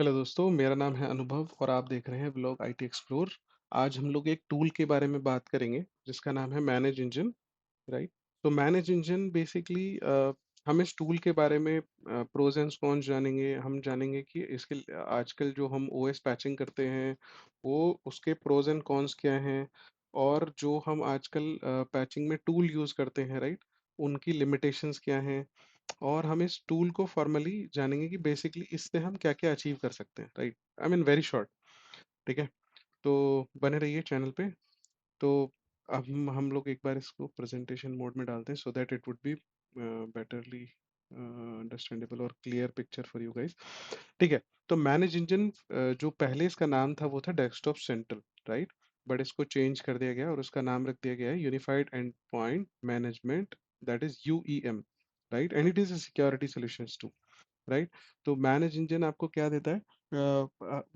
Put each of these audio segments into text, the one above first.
Hello दोस्तों, मेरा नाम है अनुभव और आप देख रहे हैं व्लॉग आईटी एक्सप्लोर। आज हम लोग एक टूल के बारे में बात करेंगे जिसका नाम है मैनेज इंजन, राइट? तो मैनेज इंजन बेसिकली हम इस टूल के बारे में प्रोज एंड कॉन्स जानेंगे। हम जानेंगे कि इसके आजकल जो हम ओएस पैचिंग करते हैं वो उसके प्रोज एंड कॉन्स क्या हैं, और जो हम आजकल पैचिंग में टूल यूज़ करते हैं, राइट, उनकी लिमिटेशंस क्या हैं। और हम इस टूल को फॉर्मली जानेंगे कि बेसिकली इससे हम क्या-क्या अचीव कर सकते हैं, right? I mean very short, ठीक है? तो बने रहिए चैनल पे। तो अब हम लोग एक बार इसको प्रेजेंटेशन मोड में डालते हैं so that it would be betterly understandable और clear picture for you guys. ठीक है, तो मैनेज इंजन जो पहले इसका नाम था वो था डेस्कटॉप सेंट्रल, राइट? बट इसको चेंज कर दिया गया और उसका नाम रख दिया गया है unified endpoint management, that is UEM, right? And it is a security solutions too, right? तो मैनेज इंजन आपको क्या देता है?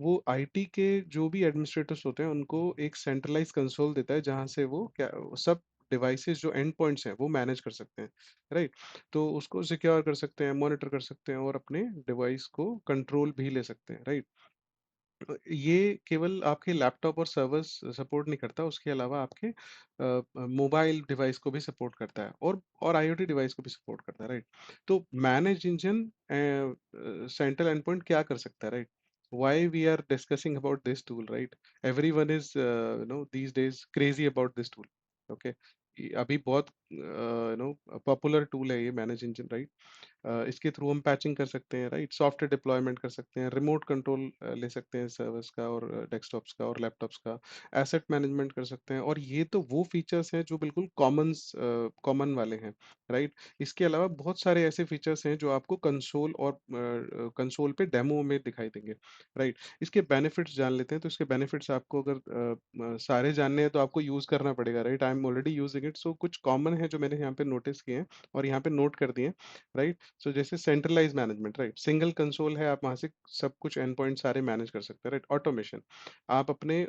वो आईटी के जो भी एडमिनिस्ट्रेटर्स होते हैं उनको एक सेंट्रलाइज कंसोल देता है जहां से वो क्या सब डिवाइसेस जो एंड पॉइंट्स हैं वो मैनेज कर सकते हैं, राइट? तो उसको सिक्योर कर सकते हैं, मॉनिटर कर सकते हैं और अपने डिवाइस को कंट्रोल भी ले सकते हैं, राइट? ये केवल आपके लैपटॉप और सर्वर्स सपोर्ट नहीं करता, उसके अलावा आपके मोबाइल डिवाइस को भी सपोर्ट करता है और आईओटी डिवाइस को भी सपोर्ट करता है, राइट? तो ManageEngine central endpoint क्या कर सकता है, right? Why we are discussing about this tool, right? Everyone is these days crazy about this tool, okay? अभी बहुत पॉपुलर टूल है ये मैनेज इंजन, राइट? इसके थ्रू हम पैचिंग कर सकते हैं, राइट? सॉफ्टवेयर डिप्लॉयमेंट कर सकते हैं, रिमोट कंट्रोल ले सकते हैं सर्वर्स का और डेस्कटॉप्स का और लैपटॉप्स का, एसेट मैनेजमेंट कर सकते हैं। और ये तो वो फीचर्स हैं जो बिल्कुल कॉमन वाले हैं, राइट? इसके अलावा बहुत सारे ऐसे फीचर्स हैं जो आपको कंसोल और कंसोल पे डेमो में दिखाई देंगे, राइट? इसके बेनिफिट्स जान लेते हैं। तो इसके बेनिफिट्स आपको अगर सारे जानने हैं तो आपको यूज करना पड़ेगा, right? I am already using it, so कुछ कॉमन है जो मैंने यहाँ पे नोटिस किए हैं और यहाँ पे नोट कर दिए, राइट? सो जैसे centralize management, right? Single console है, आप वहां से सब कुछ एंड पॉइंट सारे मैनेज कर सकते हैं, राइट? ऑटोमेशन, आप अपने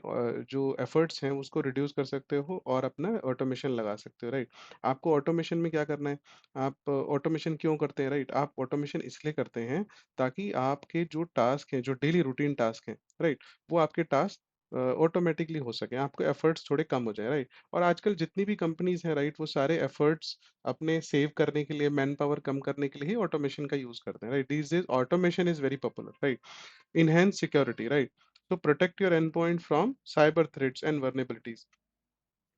जो एफर्ट्स हैं उसको रिड्यूस कर सकते हो और अपना ऑटोमेशन लगा सकते हो, राइट? आपको ऑटोमेशन में क्या करना है? आप ऑटोमेशन क्यों करते हैं, राइट? आप ऑटोमेशन इसलिए करते हैं ताकि आपके जो टास्क हैं, जो डेली रूटीन टास्क हैं, राइट, वो आपके टास्क ऑटोमेटिकली हो सके, आपको एफर्ट्स थोड़े कम हो जाए, राइट? और आजकल जितनी भी कंपनीज हैं, राइट, वो सारे एफर्ट्स अपने सेव करने के लिए, मैन पावर कम करने के लिए ही ऑटोमेशन का यूज करते हैं, right? These days automation is very popular, right? Enhance security, right? तो protect your end point from cyber threats and vulnerabilities,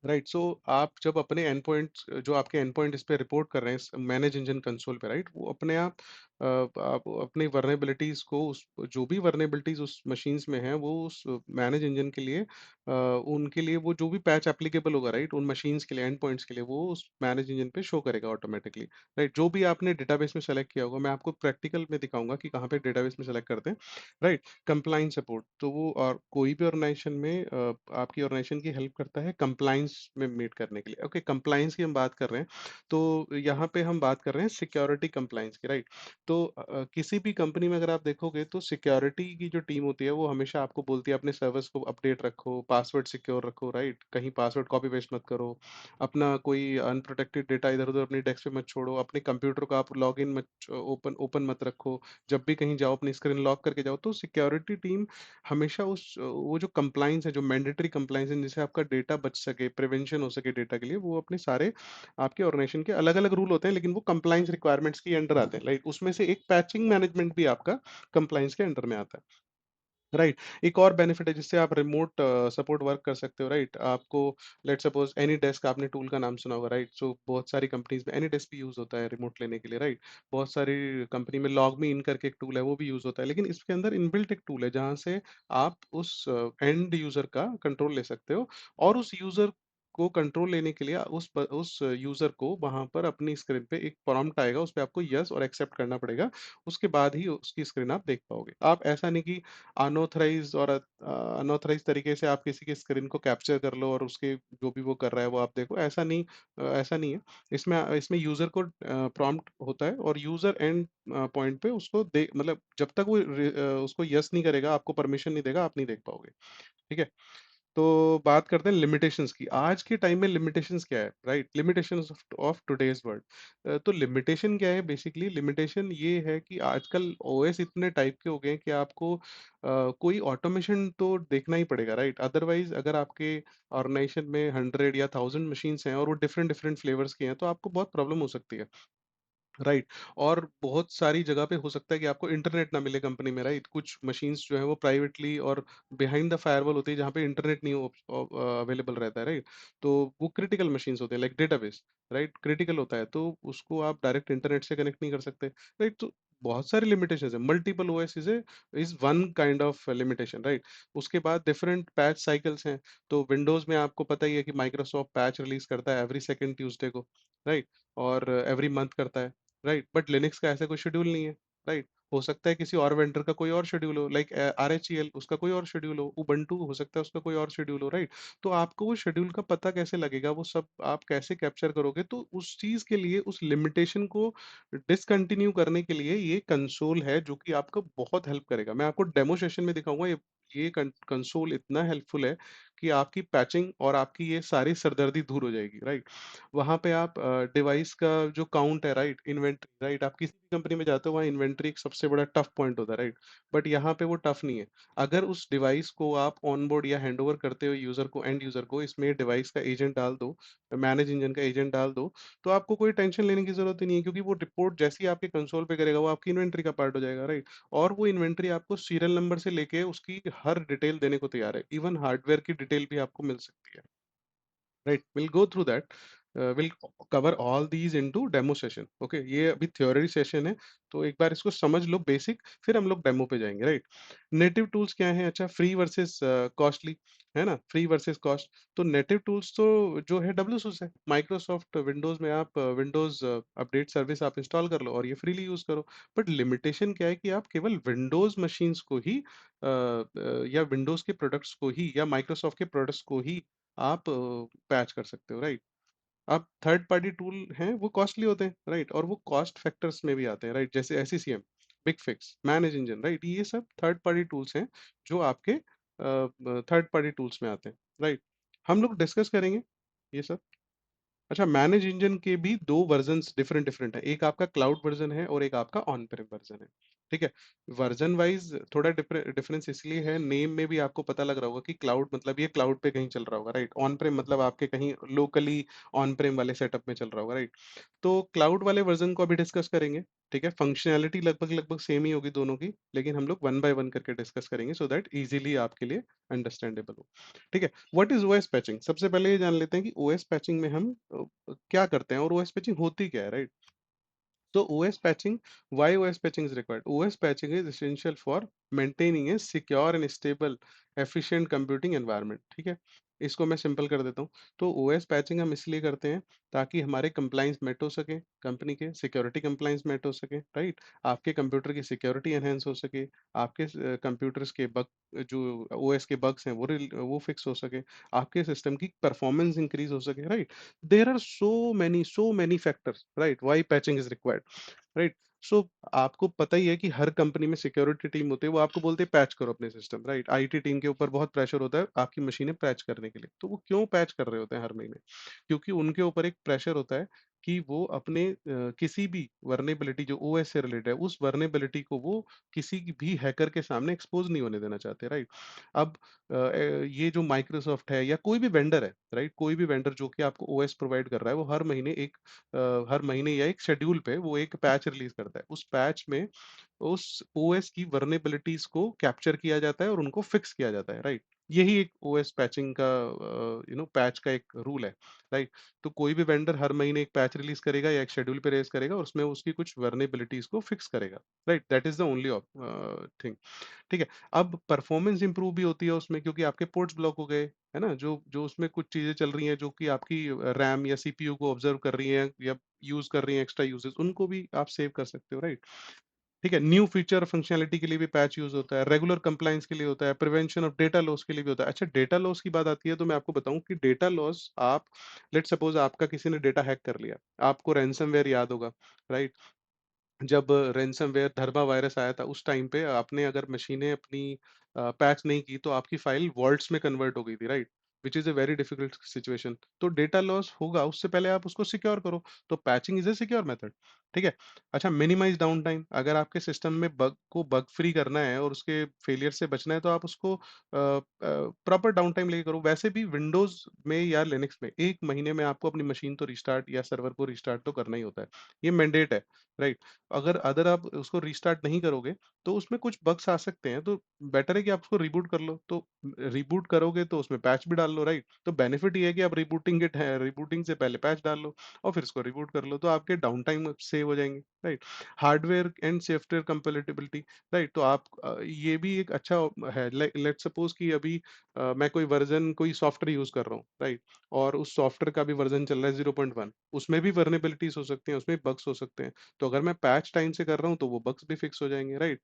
right? So आप जब अपने एंड पॉइंट, जो आपके एंड पॉइंट इस पे रिपोर्ट कर रहे हैं मैनेज इंजन कंसोल पे, राइट, वो अपने आप अपनी वर्नेबिलिटीज को, उस जो भी वर्नेबिलिटीज उस मशीन्स में है वो उस मैनेज इंजन के लिए उनके लिए वो जो भी पैच एप्लीकेबल होगा, राइट, उन मशीन्स के लिए, एंड पॉइंट्स के लिए, वो उस मैनेज इंजन पे शो करेगा ऑटोमेटिकली, राइट? जो भी आपने डेटाबेस में सेलेक्ट किया होगा, मैं आपको प्रैक्टिकल में दिखाऊंगा कि कहाँ पे डेटाबेस में सेलेक्ट करते हैं, राइट? कंप्लाइंस सपोर्ट, तो वो और कोई भी ऑर्गेनाइजेशन में आपकी ऑर्गेनाइजेशन की हेल्प करता है कंप्लाइंस में मीट करने के लिए। ओके, कंप्लाइंस की हम बात कर रहे हैं, तो यहाँ पे हम बात कर रहे हैं सिक्योरिटी कंप्लाइंस की, राइट? तो किसी भी कंपनी में अगर आप देखोगे तो सिक्योरिटी की जो टीम होती है वो हमेशा आपको बोलती है अपने सर्वर्स को अपडेट रखो, पासवर्ड सिक्योर रखो, राइट? कहीं पासवर्ड कॉपी पेस्ट मत करो, अपना कोई अनप्रोटेक्टेड डेटा इधर उधर अपनी डेस्क पे मत छोड़ो, अपने कंप्यूटर को आप लॉग इन मत ओपन ओपन मत रखो, जब भी कहीं जाओ अपनी स्क्रीन लॉक करके जाओ। तो सिक्योरिटी टीम हमेशा उस वो जो कंप्लाइंस है, जो मैंडेटरी कंप्लाइंस है, जिससे आपका डेटा बच सके, प्रिवेंशन हो सके डेटा के लिए, वो अपने सारे आपके ऑर्गेनाइजेशन के अलग-अलग रूल होते हैं लेकिन वो कंप्लाइंस रिक्वायरमेंट्स के अंडर आते हैं। लाइक उसमें से एक पैचिंग मैनेजमेंट भी आपका कंप्लाइंस के अंडर में आता है। राइट, एक और बेनिफिट है जिससे आप रिमोट सपोर्ट वर्क कर सकते हो, राइट? आपको लेट्स सपोज एनी डेस्क, आपने टूल का नाम सुना होगा, राइट? सो बहुत सारी कंपनीज में एनी डेस्क भी यूज होता है रिमोट लेने के लिए, राइट? बहुत सारी कंपनी में लॉग मी इन करके एक टूल है वो भी यूज होता है, लेकिन इसके अंदर इनबिल्ट एक टूल है जहां से आप उस एंड यूजर का कंट्रोल ले सकते हो और उस यूजर को कंट्रोल लेने के लिए उस यूजर को वहां पर अपनी स्क्रीन पे एक प्रॉम्प्ट आएगा, उस पे आपको यस और एक्सेप्ट करना पड़ेगा, उसके बाद ही उसकी स्क्रीन आप देख पाओगे। आप ऐसा नहीं कि अनऑथराइज्ड और अनऑथराइज्ड तरीके से आप किसी की स्क्रीन को कैप्चर कर लो और उसके जो भी वो कर रहा है वो आप देखो, ऐसा नहीं है। इसमें इसमें यूज़र को प्रॉम्प्ट होता है और यूज़र एंड पॉइंट पे उसको दे मतलब जब तक वो उसको यस नहीं करेगा, आपको परमिशन नहीं देगा, आप नहीं देख पाओगे, ठीक है? तो बात करते हैं लिमिटेशंस की। आज के टाइम में लिमिटेशंस क्या है, right? Limitations of of today's world. तो लिमिटेशन क्या है बेसिकली? लिमिटेशन ये है कि आजकल ओएस इतने टाइप के हो गए हैं कि आपको कोई ऑटोमेशन तो देखना ही पड़ेगा, राइट? अदरवाइज़ अगर आपके ऑर्गेनाइजेशन में 100 या 1000 मशीन्स हैं और वो डिफरेंट डिफरेंट फ्लेवर्स की हैं, तो आपको बहुत प्रॉब्लम हो सकती है। राइट। और बहुत सारी जगह पे हो सकता है कि आपको इंटरनेट ना मिले कंपनी में, राइट? कुछ मशीन्स जो है वो प्राइवेटली और बिहाइंड द फायरवॉल होती है जहाँ पे इंटरनेट नहीं अवेलेबल रहता है, राइट? तो वो क्रिटिकल मशीन्स होते हैं लाइक डेटाबेस, राइट? क्रिटिकल होता है तो उसको आप डायरेक्ट इंटरनेट से कनेक्ट नहीं कर सकते, राइट? तो बहुत सारी लिमिटेशंस है। Multiple OS is one kind of limitation, right? उसके बाद डिफरेंट पैच साइकिल्स हैं। तो विंडोज में आपको पता ही है कि माइक्रोसॉफ्ट पैच रिलीज करता है एवरी सेकेंड ट्यूसडे को, राइट? और एवरी मंथ करता है, राइट? बट लिनक्स का ऐसा कोई शेड्यूल नहीं है, राइट? हो सकता है किसी और वेंडर का कोई और शेड्यूल हो, लाइक आरएचईएल, उसका कोई और शेड्यूल हो, उबंटू हो सकता है उसका कोई और शेड्यूल हो, राइट? तो आपको वो शेड्यूल का पता कैसे लगेगा, वो सब आप कैसे कैप्चर करोगे? तो उस चीज के लिए, उस लिमिटेशन को डिसकंटिन्यू करने के लिए ये कंसोल है जो कि आपको बहुत हेल्प करेगा। मैं आपको डेमो सेशन में दिखाऊंगा। ये कंसोल इतना हेल्पफुल है कि आपकी पैचिंग और आपकी ये सारी सरदर्दी दूर हो जाएगी, राइट? वहाँ पे आप डिवाइस का जो काउंट है, राइट, इन्वेंट्री, राइट, आप किसी भी कंपनी में जाते हो वहाँ इन्वेंट्री एक सबसे बड़ा टफ पॉइंट होता है, राइट? बट यहाँ पे वो टफ नहीं है। अगर उस डिवाइस को आप ऑनबोर्ड या हैंडओवर करते हो यूजर को, एंड यूजर को, इसमें डिवाइस का एजेंट डाल दो, मैनेज इंजन का एजेंट डाल दो, तो आपको कोई टेंशन लेने की जरूरत ही नहीं है, क्योंकि वो रिपोर्ट जैसे ही आपके कंसोल पे करेगा वो आपकी इन्वेंट्री का पार्ट हो जाएगा, राइट? और वो इन्वेंट्री आपको सीरियल नंबर से लेके उसकी हर डिटेल देने को तैयार है। इवन हार्डवेयर की डिटेल भी आपको मिल सकती है, right? We'll go through that. We'll cover all these into demo session. Okay, ये अभी थ्योरी सेशन है, तो एक बार इसको समझ लो बेसिक, फिर हम लोग डेमो पे जाएंगे, राइट? नेटिव टूल्स क्या है? अच्छा, फ्री वर्सेस कॉस्टली, है ना? Free versus cost. तो नेटिव टूल्स तो जो है डब्ल्यूसूस है। माइक्रोसॉफ्ट विंडोज में आप विंडोज अपडेट सर्विस आप इंस्टॉल कर लो और ये फ्रीली यूज करो। बट लिमिटेशन क्या है कि आप केवल विंडोज मशीन्स को ही या विंडोज के प्रोडक्ट्स को ही या माइक्रोसॉफ्ट के प्रोडक्ट्स को ही आप पैच कर सकते हो, राइट? अब थर्ड पार्टी टूल हैं वो कॉस्टली होते हैं, राइट? और वो कॉस्ट फैक्टर्स में भी आते हैं, राइट? जैसे SCCM, BigFix, ManageEngine, right? ये सब थर्ड पार्टी टूल्स हैं जो आपके थर्ड पार्टी टूल्स में आते हैं, राइट? हम लोग डिस्कस करेंगे ये सब। अच्छा, मैनेज इंजन के भी दो वर्जन्स डिफरेंट डिफरेंट है। एक आपका क्लाउड वर्जन है और एक आपका ऑन प्रेम वर्जन है, ठीक है? वर्जन वाइज थोड़ा डिफरेंस इसलिए है, नेम में भी आपको पता लग रहा होगा कि क्लाउड मतलब ये क्लाउड पे कहीं चल रहा होगा, राइट? ऑन प्रेम मतलब आपके कहीं लोकली ऑन प्रेम वाले सेटअप में चल रहा होगा, राइट? तो क्लाउड वाले वर्जन को अभी डिस्कस करेंगे, ठीक है? फंक्शनैलिटी लगभग लगभग सेम ही होगी दोनों की, लेकिन हम लोग वन बाय वन करके डिस्कस करेंगे सो दैट इजीली आपके लिए अंडरस्टैंडेबल हो, ठीक है? What is OS patching? सबसे पहले ये जान लेते हैं कि ओएस पैचिंग में हम क्या करते हैं और ओएस पैचिंग होती क्या है, right? So OS patching, why OS patching is required? OS patching is essential for maintaining a secure and stable, efficient computing environment. ठीक है, इसको मैं सिंपल कर देता हूँ। तो OS पैचिंग हम इसलिए करते हैं ताकि हमारे कंप्लाइंस मेट हो सके, कंपनी के सिक्योरिटी कंप्लाइंस मेट हो सके, राइट? आपके कंप्यूटर की सिक्योरिटी एनहेंस हो सके, आपके कंप्यूटर्स के बग, जो OS के बग्स हैं वो फिक्स हो सके, आपके सिस्टम की परफॉर्मेंस इंक्रीज हो सके, right? There are so many factors, right? Why patching is required, right? So आपको पता ही है कि हर कंपनी में सिक्योरिटी टीम होती है, वो आपको बोलते हैं पैच करो अपने सिस्टम, राइट? आईटी टीम के ऊपर बहुत प्रेशर होता है आपकी मशीनें पैच करने के लिए। तो वो क्यों पैच कर रहे होते हैं हर महीने? क्योंकि उनके ऊपर एक प्रेशर होता है कि वो अपने किसी भी वर्नेबिलिटी जो ओएस से रिलेटेड है, उस वर्नेबिलिटी को वो किसी भी हैकर के सामने एक्सपोज नहीं होने देना चाहते, राइट? अब ये जो माइक्रोसॉफ्ट है या कोई भी वेंडर है, राइट? कोई भी वेंडर जो कि आपको ओएस प्रोवाइड कर रहा है, वो हर महीने या एक शेड्यूल पे वो एक पैच रिलीज करता है। उस पैच में उस ओएस की वर्नेबिलिटीज को कैप्चर किया जाता है और उनको फिक्स किया जाता है, राइट? यही एक ओएस पैचिंग का पैच का एक रूल है, राइट? तो कोई भी वेंडर हर महीने एक पैच रिलीज करेगा या एक शेड्यूल पे रेज करेगा और उसमें उसकी कुछ वर्नेबिलिटीज को फिक्स करेगा, right? That is the only thing, ठीक है? अब परफॉर्मेंस इंप्रूव भी होती है उसमें, क्योंकि आपके पोर्ट्स ब्लॉक हो गए, है ना? जो जो उसमें कुछ चीजें चल रही हैं जो कि आपकी रैम या सीपीयू को ऑब्जर्व कर रही हैं या यूज कर रही हैं, एक्स्ट्रा यूजेस, उनको भी आप सेव कर सकते हो, राइट? ठीक है? न्यू फीचर फंक्शनैलिटी के लिए भी पैच यूज होता है, रेगुलर कंप्लायंस के लिए होता है, प्रिवेंशन ऑफ डेटा लॉस के लिए भी होता है। अच्छा, डेटा लॉस की बात आती है तो मैं आपको बताऊं कि डेटा लॉस, आप लेट्स सपोज आपका किसी ने डेटा हैक कर लिया, आपको रैंसमवेयर याद होगा, राइट? जब रैनसमवेयर धर्मा वायरस आया था उस टाइम पे आपने अगर मशीनें अपनी पैच नहीं की तो आपकी फाइल वॉल्ट्स में कन्वर्ट हो गई थी, right? Which is a very difficult situation. तो डेटा लॉस होगा, उससे पहले आप उसको सिक्योर करो। तो patching is a secure method, ठीक है? अच्छा, मिनिमाइज़ डाउन टाइम, अगर आपके सिस्टम में बग फ्री करना है और उसके फेलियर से बचना है तो आप उसको प्रॉपर डाउन टाइम लेके करो। वैसे भी विंडोज़ में या लिनक्स में 1 महीने में आपको अपनी मशीन तो रिस्टार्ट या सर्वर को रिस्टार्ट तो करना ही होता है। ये मैंडेट है, राइट? अगर अदर आप उसको रीस्टार्ट नहीं करोगे, तो उसमें कुछ बग्स आ सकते हैं, तो बेटर है कि आप उसको रिबूट कर लो। तो रिबूट करोगे तो उसमें पैच भी डाल लो, राइट? तो बेनिफिट ये है कि आप रिबूटिंग से पहले पैच डाल लो और फिर इसको रिबूट कर लो, तो आपके डाउन टाइम सेव हो जाएँगे, right? Hardware and software compatibility, right? तो आप ये भी एक अच्छा है। लेट्स सपोज़ कि अभी मैं कोई सॉफ्टवेयर यूज़ कर रहा हूँ, राइट? और उस सॉफ्टवेयर का भी वर्ज़न चल रहा है 0.1, उसमें भी वल्नरेबिलिटीज़ हो सकती हैं, उसमें बग्स हो सकते हैं। तो अगर मैं पैच टाइम से कर रहा हूँ तो वो बग्स भी फिक्स हो जाएँगे, राइट?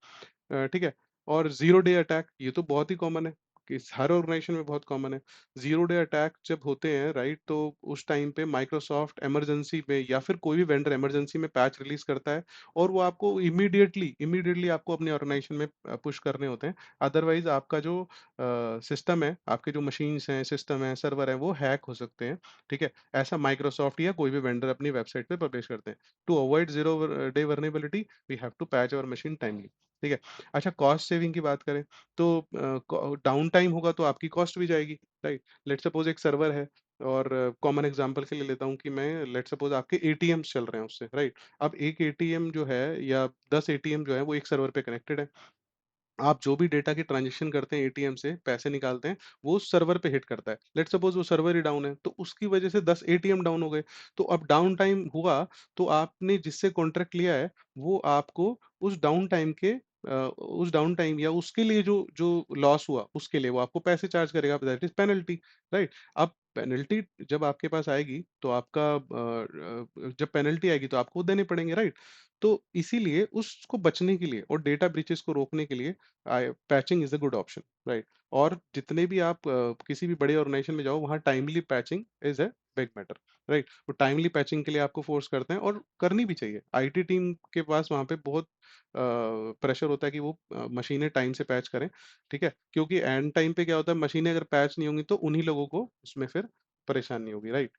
ठीक है? और ज़ीरो डे अटैक, ये तो बहुत ही कॉमन है, कि हर ऑर्गेनाइज़ेशन में बहुत कॉमन है। ज़ीरो डे अटैक जब होते हैं, राइट, तो उस टाइम पे माइक्रोसॉफ्ट इमरजेंसी में या फिर कोई भी वेंडर इमरजेंसी में पैच रिलीज़ करता है और वो आपको इमीडिएटली इमीडिएटली आपको अपनी ऑर्गेनाइज़ेशन में पुश करने होते हैं। अदरवाइज़ आपका जो सिस्टम है, आपके जो मशीन्स हैं, सिस्टम है, सर्वर है, वो हैक हो सकते हैं, ठीक है? ऐसा माइक्रोसॉफ्ट या कोई भी वेंडर अपनी वेबसाइट पे पब्लिश करते हैं। To avoid the vulnerability, we have to patch our machine timely, ठीक है? अच्छा, कॉस्ट सेविंग की बात करें तो डाउन टाइम होगा तो आपकी कॉस्ट भी जाएगी, राइट? लेट्स सपोज़ एक सर्वर है और कॉमन एग्जांपल के लिए लेता हूँ कि मैं लेट्स सपोज़ आपके एटीएम्स चल रहे हैं उससे, राइट? अब एक एटीएम जो है या 10 एटीएम जो है वो एक सर्वर पे कनेक्टेड है। आप जो भी डेटा की ट्रांज़ैक्शन करते हैं एटीएम से, पैसे निकालते हैं, वो सर्वर पे हिट करता है। लेट्स सपोज़ वो सर्वर ही डाउन है, तो उसकी वजह से 10 एटीएम डाउन हो गए। तो अब डाउन टाइम हुआ, तो आपने जिससे कॉन्ट्रैक्ट लिया है, वो आपको उस डाउन टाइम या उसके लिए जो जो लॉस हुआ, उसके लिए वो आपको पैसे चार्ज करेगा, दैट इज़ पेनल्टी, राइट? अब पेनल्टी जब आपके पास आएगी, तो जब पेनल्टी आएगी तो आपको देने पड़ेंगे, राइट? तो इसीलिए उसको बचने के लिए और डेटा ब्रीचेस को रोकने के लिए patching is a good option, right? और जितने भी आप किसी भी बड़े ऑर्गेनाइजेशन में जाओ, वहाँ timely patching is a big matter, right? वो टाइमली पैचिंग के लिए आपको फोर्स करते हैं और करनी भी चाहिए। आईटी टीम के पास वहाँ पे बहुत प्रेशर होता है कि वो मशीनें टाइम से पैच करें, ठीक है? क्योंकि एंड टाइम पे क्या होता है, मशीनें अगर पैच नहीं होंगी तो उन्हीं लोगों को उसमें फिर परेशानी होगी, राइट?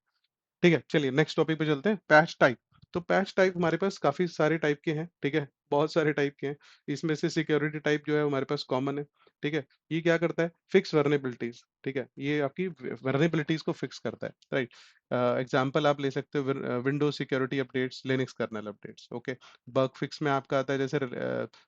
ठीक है, चलिए नेक्स्ट टॉपिक पे चलते हैं, पैच टाइप। तो पैच टाइप हमारे पास काफ़ी सारे टाइप के हैं, ठीक है? बहुत सारे टाइप के हैं। इसमें से सिक्योरिटी टाइप जो है हमारे पास कॉमन है, ठीक है? ये क्या करता है? फिक्स वल्नरेबिलिटीज़, ठीक है? ये आपकी वल्नरेबिलिटीज़ को फिक्स करता है, राइट? एग्ज़ाम्पल आप ले सकते हो Windows security updates, Linux kernel updates, okay? Bug fix में आपका आता है जैसे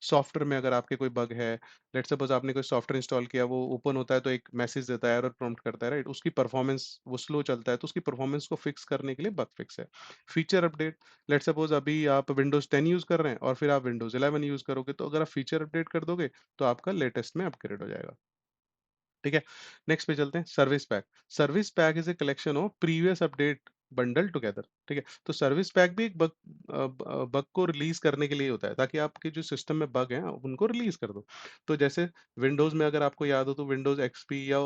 सॉफ्टवेयर में अगर आपके कोई बग है, लेट्स सपोज़ आपने कोई सॉफ्टवेयर इंस्टॉल किया, वो ओपन होता है तो एक मैसेज देता है, एरर प्रॉम्प्ट करता है, राइट? उसकी परफॉर्मेंस वो स्लो चलता है, तो उसकी परफॉर्मेंस को फिक्स करने के लिए बग फिक्स है। फीचर अपडेट, लेट्स सपोज़ अभी आप विंडोज़ 10 यूज़ कर रहे हैं और फिर आप विंडोज़ 11 यूज़ करोगे, तो अगर आप फीचर अपडेट कर दोगे, तो आपका लेटेस्ट में अपग्रेड हो जाएगा। ठीक है? नेक्स्ट पे चलते हैं, service pack. Service pack is a collection of previous update bundled together, ठीक है? तो सर्विस पैक भी एक बग को रिलीज़ करने के लिए होता है, ताकि आपके जो सिस्टम में बग हैं, आप उनको रिलीज़ कर दो। तो जैसे विंडोज़ में अगर आपको याद हो तो विंडोज़ एक्सपी या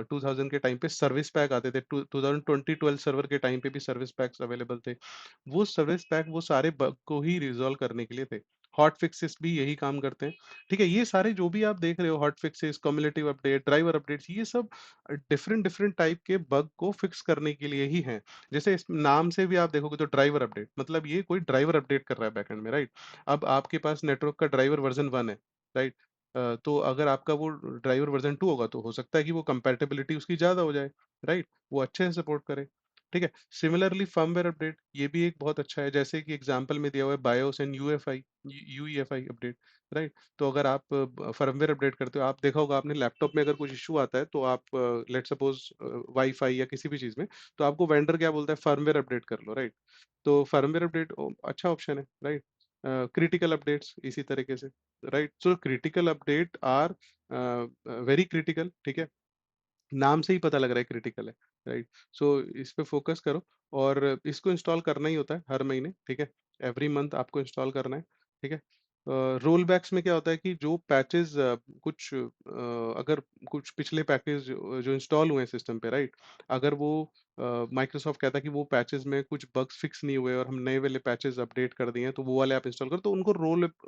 2000 के टाइम पे सर्विस पैक आते थे, 2012 सर्वर के टाइम पे भी सर्विस पैक्स अवेलेबल थे। वो सर्विस पैक वो सारे बग को ही रिज़ॉल्व करने के लिए थे। हॉट फिक्सेस भी यही काम करते हैं। ठीक है, ये सारे जो भी आप देख रहे हो, hot fixes, cumulative update, driver updates, ये सब डिफरेंट डिफरेंट टाइप के बग को फिक्स करने के लिए ही हैं। जैसे इस नाम से भी आप देखोगे तो ड्राइवर अपडेट, मतलब ये कोई ड्राइवर अपडेट कर रहा है बैकएंड में, राइट? अब आपके पास नेटवर्क का ड्राइवर वर्जन 1 है, राइट? तो अगर आपका वो ड्राइवर वर्जन 2 होगा तो हो सकता है कि वो कंपैटिबिलिटी उसकी ज़्यादा हो जाए, राइट? वो अच्छे से सपोर्ट करे। ठीक है? सिमिलरली फर्मवेयर अपडेट, ये भी एक बहुत अच्छा है, जैसे कि एग्जांपल में दिया हुआ है BIOS and UEFI update, right? तो अगर आप फर्मवेयर अपडेट करते हो, आप देखा होगा आपने, लैपटॉप में अगर कुछ इश्यू आता है तो आप लेट्स सपोज वाईफाई या किसी भी चीज़ में, तो आपको वेंडर क्या बोलता है, फर्मवेयर अपडेट कर लो, राइट? तो फर्मवेयर अपडेट अच्छा ऑप्शन है, राइट? क्रिटिकल अपडेट्स इसी तरीके से, right? So critical update are very critical, ठीक है? नाम से ही पता लग रहा है क्रिटिकल है, राइट? सो इस पे फोकस करो और इसको इंस्टॉल करना ही होता है हर महीने, ठीक है? एवरी मंथ आपको इंस्टॉल करना है, ठीक है? रोल बैक्स में क्या होता है कि जो पैचेस अगर कुछ पिछले पैकेज जो इंस्टॉल हुए हैं सिस्टम पे, राइट, अगर वो माइक्रोसॉफ्ट कहता है कि वो पैचेस में कुछ बग्स फिक्स नहीं हुए और हम नए वाले पैचेस अपडेट कर दिए हैं, तो वो वाले आप इंस्टॉल करो, तो उनको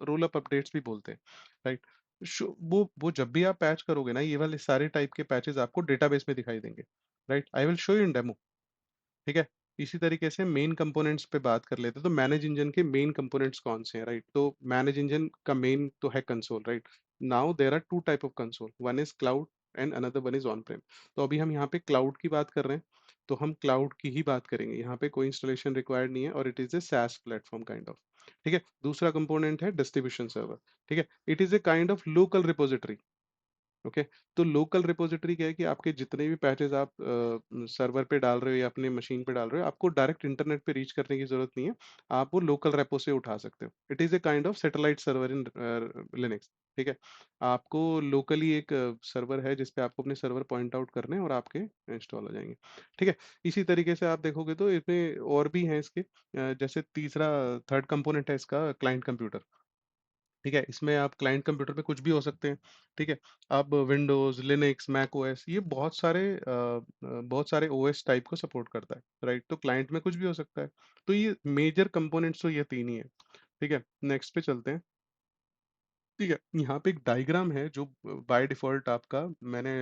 रोल अप अपडेट्स भी बोलते हैं, राइट। वो जब भी आप पैच करोगे ना, ये वाले सारे टाइप के पैचेस आपको डेटाबेस में दिखाई देंगे, right. I will show you in demo, ठीक है? इसी तरीके से मेन कंपोनेंट्स पे बात कर लेते हैं, तो मैनेज इंजन के मेन कंपोनेंट्स कौन से हैं, राइट? तो मैनेज इंजन का मेन तो है console, right? Now there are two type of console, one is cloud and another one is on prem. तो अभी हम यहाँ पे क्लाउड की बात कर रहे हैं, तो हम क्लाउड की ही बात करेंगे। यहाँ पे कोई इंस्टॉलेशन रिक्वायर्ड नहीं है और it is a SaaS platform kind of, ठीक है? दूसरा कंपोनेंट है डिस्ट्रीब्यूशन सर्वर, ठीक है? It is a kind of local repository, okay. तो लोकल रिपोजिटरी क्या है कि आपके जितने भी पैचेस आप सर्वर पे डाल रहे हो या अपने मशीन पे डाल रहे हो, आपको डायरेक्ट इंटरनेट पे रीच करने की जरूरत नहीं है। आप वो लोकल रेपो से उठा सकते हो। It is a kind of satellite server in Linux, ठीक है। आपको लोकली एक सर्वर है जिसपे आपको अपने सर्वर पॉइंट आउट करने हैं और आपके इंस्टॉल हो जाएंगे, ठीक है। इसी तरीके से आप देखोगे तो इसमें और भी हैं इसके, जैसे तीसरा थर्ड कंपोनेंट है इसका क्लाइंट कंप्यूटर, ठीक है? इसमें आप क्लाइंट कंप्यूटर पे कुछ भी हो सकते हैं, ठीक है? अब विंडोज़, लिनक्स, मैक ओएस ये बहुत सारे ओएस टाइप को सपोर्ट करता है, राइट? तो क्लाइंट में कुछ भी हो सकता है। तो ये मेजर कंपोनेंट्स तो ये 3 ही हैं, ठीक है? नेक्स्ट पे चलते हैं, ठीक है? यहाँ पे एक डायग्राम है जो बाय डिफ़ॉल्ट आपका मैंने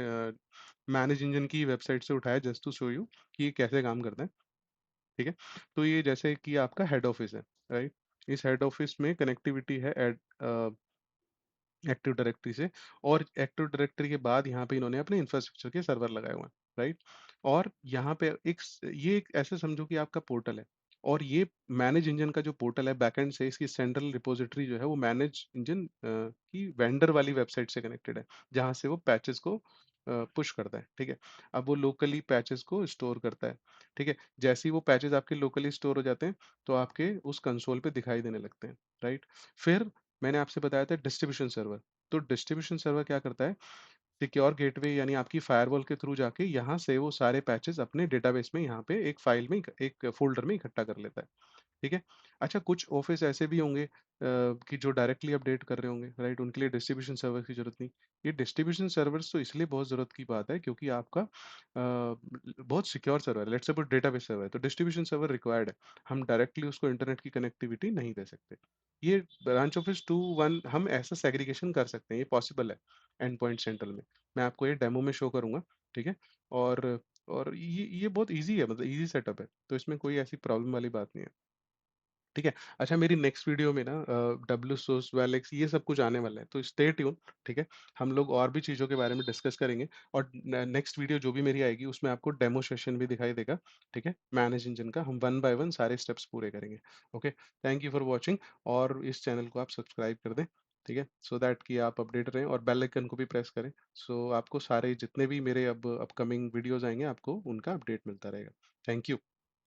मैनेज इंजन की वेबसाइट से उठाया जस्ट टू शो यू कि ये कैसे काम करता है, ठीक है? तो ये जैसे कि आपका हेड ऑफ़िस है, राइट? इस हेड ऑफ़िस में कनेक्टिविटी है एक्टिव डायरेक्टरी से, और एक्टिव डायरेक्टरी के बाद यहाँ पे इन्होंने अपने इंफ्रास्ट्रक्चर के सर्वर लगाए हुए हैं, राइट। और यहाँ पे ये एक ऐसे समझो कि आपका पोर्टल है, और ये मैनेज इंजन का जो पोर्टल है बैकएंड से इसकी सेंट्रल रिपोजिटरी जो है वो मैनेज इंजन की वेंडर वाली वेबसाइट से कनेक्टेड है, जहाँ से वो पैचेस को पुश करता है, ठीक है। अब वो लोकली पैचेस को स्टोर करता है, ठीक है। जैसे ही वो पैचेस आपके लोकली स्टोर हो जाते हैं, तो आपके उस कंसोल पे दिखाई देने लगते हैं, राइट। फिर मैंने आपसे बताया था डिस्ट्रीब्यूशन सर्वर। तो डिस्ट्रीब्यूशन सर्वर क्या करता है, सिक्योर गेटवे यानी आपकी फायरवॉल के थ्रू जाके यहाँ से वो सारे पैचेस अपने डेटाबेस में यहाँ पे एक फाइल में एक फोल्डर में इकट्ठा कर लेता है, ठीक है। अच्छा, कुछ ऑफिस ऐसे भी होंगे कि जो डायरेक्टली अपडेट कर रहे होंगे, राइट, उनके लिए डिस्ट्रीब्यूशन सर्वर की जरूरत नहीं। ये डिस्ट्रीब्यूशन सर्वर्स तो इसलिए बहुत जरूरत की बात है क्योंकि आपका बहुत सिक्योर सर्वर है, लेट्स सपोज डेटाबेस सर्वर है, तो डिस्ट्रीब्यूशन सर्वर रिक्वायर्ड है। हम डायरेक्टली उसको इंटरनेट की कनेक्टिविटी नहीं दे सकते। ये ब्रांच ऑफिस 2 1 हम ऐसा सेग्रीगेशन कर सकते हैं, ये पॉसिबल है एंड पॉइंट सेंट्रल में। मैं आपको ये डेमो में शो करूंगा, ठीक है। और ये बहुत इजी है, मतलब इजी सेटअप है, तो इसमें कोई ऐसी प्रॉब्लम वाली बात नहीं है, ठीक है। अच्छा, मेरी नेक्स्ट वीडियो में ना डब्ल्यू सोर्स वेलेक्स ये सब कुछ आने वाला है, तो स्टे ट्यून, ठीक है। हम लोग और भी चीज़ों के बारे में डिस्कस करेंगे, और नेक्स्ट वीडियो जो भी मेरी आएगी उसमें आपको डेमो सेशन भी दिखाई देगा, ठीक है। मैनेज इंजन का हम वन बाय वन सारे स्टेप्स पूरे करेंगे। Okay, thank you for watching, और इस चैनल को आप सब्सक्राइब कर दें, ठीक है, सो दैट कि आप अपडेट रहें, और बेल आइकन को भी प्रेस करें, सो आपको सारे जितने भी मेरे अब अपकमिंग वीडियोस आएंगे आपको उनका अपडेट मिलता रहेगा। Thank you.